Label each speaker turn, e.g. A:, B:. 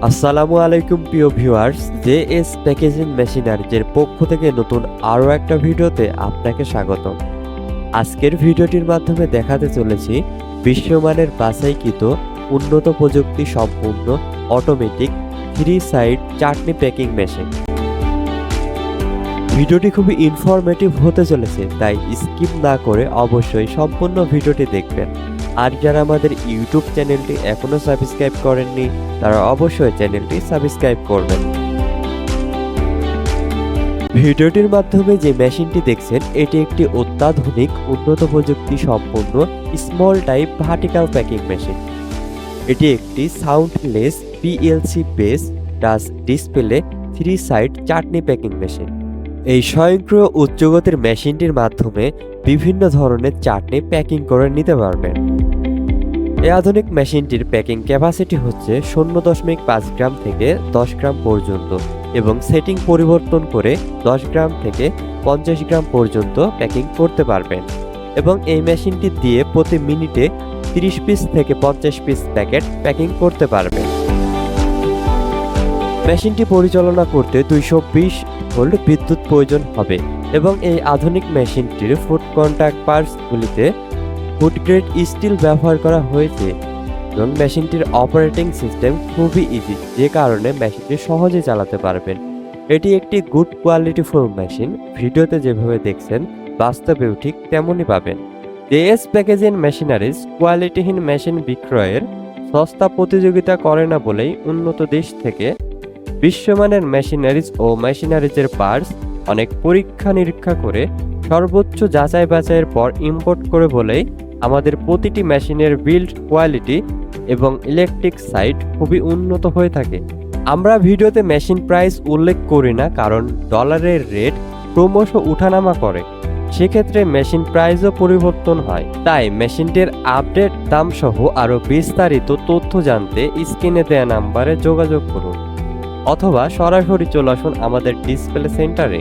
A: আসসালামু আলাইকুম প্রিয় ভিউয়ার্স, জেএস প্যাকেজিং মেশিনারিজের পক্ষ থেকে নতুন আরও একটা ভিডিওতে আপনাকে স্বাগতম। আজকের ভিডিওটির মাধ্যমে দেখাতে চলেছি বিশ্বমানের বাছাইকৃত উন্নত প্রযুক্তি সম্পূর্ণ automatic 3 side chutney packing machine. ভিডিওটি খুবই ইনফরমেটিভ হতে চলেছে, তাই স্কিপ না করে অবশ্যই সম্পূর্ণ ভিডিওটি দেখবেন। আর যারা আমাদের ইউটিউব চ্যানেলটি এখনও সাবস্ক্রাইব করেননি তারা অবশ্যই চ্যানেলটি সাবস্ক্রাইব করবেন। ভিডিওটির মাধ্যমে যে মেশিনটি দেখছেন এটি একটি অত্যাধুনিক উন্নত প্রযুক্তি সম্পন্ন small type vertical packing machine. এটি একটি soundless PLC base touch display 3 side chutney packing machine. এই স্বয়ংক্রিয় উচ্চগতির মেশিনটির মাধ্যমে বিভিন্ন ধরনের চাটনি প্যাকিং করে নিতে পারবেন। এই আধুনিক মেশিনটির প্যাকিং ক্যাপাসিটি হচ্ছে 0.5 গ্রাম থেকে 10 গ্রাম পর্যন্ত এবং সেটিং পরিবর্তন করে 10 গ্রাম থেকে 50 গ্রাম পর্যন্ত প্যাকিং করতে পারবেন এবং এই মেশিনটি দিয়ে প্রতি মিনিটে 30 পিস থেকে 50 পিস প্যাকেট প্যাকিং করতে পারবেন। মেশিনটি পরিচালনা করতে 220 ভোল্ট বিদ্যুৎ প্রয়োজন হবে এবং এই আধুনিক মেশিনটির ফুড কন্টাক্ট পার্টসগুলিতে ফুড গ্রেড স্টিল ব্যবহার করা হয়েছে এবং মেশিনটির অপারেটিং সিস্টেম খুবই ইজি, যে কারণে মেশিনটি সহজে চালাতে পারবেন। এটি একটি গুড কোয়ালিটি ফুল মেশিন। ভিডিওতে যেভাবে দেখছেন বাস্তবেও ঠিক তেমনই পাবেন। জেএস প্যাকেজিং মেশিনারিজ কোয়ালিটিহীন মেশিন বিক্রয়ের সস্তা প্রতিযোগিতা করে না বলেই উন্নত দেশ থেকে বিশ্বমানের মেশিনারিজ ও মেশিনারিজের পার্টস অনেক পরীক্ষা নিরীক্ষা করে সর্বোচ্চ যাচাই বাছাইয়ের পর ইম্পোর্ট করে বলেই আমাদের প্রতিটি মেশিনের বিল্ড কোয়ালিটি এবং ইলেকট্রিক সাইড খুবই উন্নত হয়ে থাকে। আমরা ভিডিওতে মেশিন প্রাইস উল্লেখ করি না, কারণ ডলারের রেট ক্রমশ উঠানামা করে, সেক্ষেত্রে মেশিন প্রাইসও পরিবর্তন হয়। তাই মেশিনটির আপডেট দাম সহ আরও বিস্তারিত তথ্য জানতে স্ক্রিনে দেওয়া নাম্বারে যোগাযোগ করুন অথবা সরাসরি চলে আসুন আমাদের ডিসপ্লে সেন্টারে।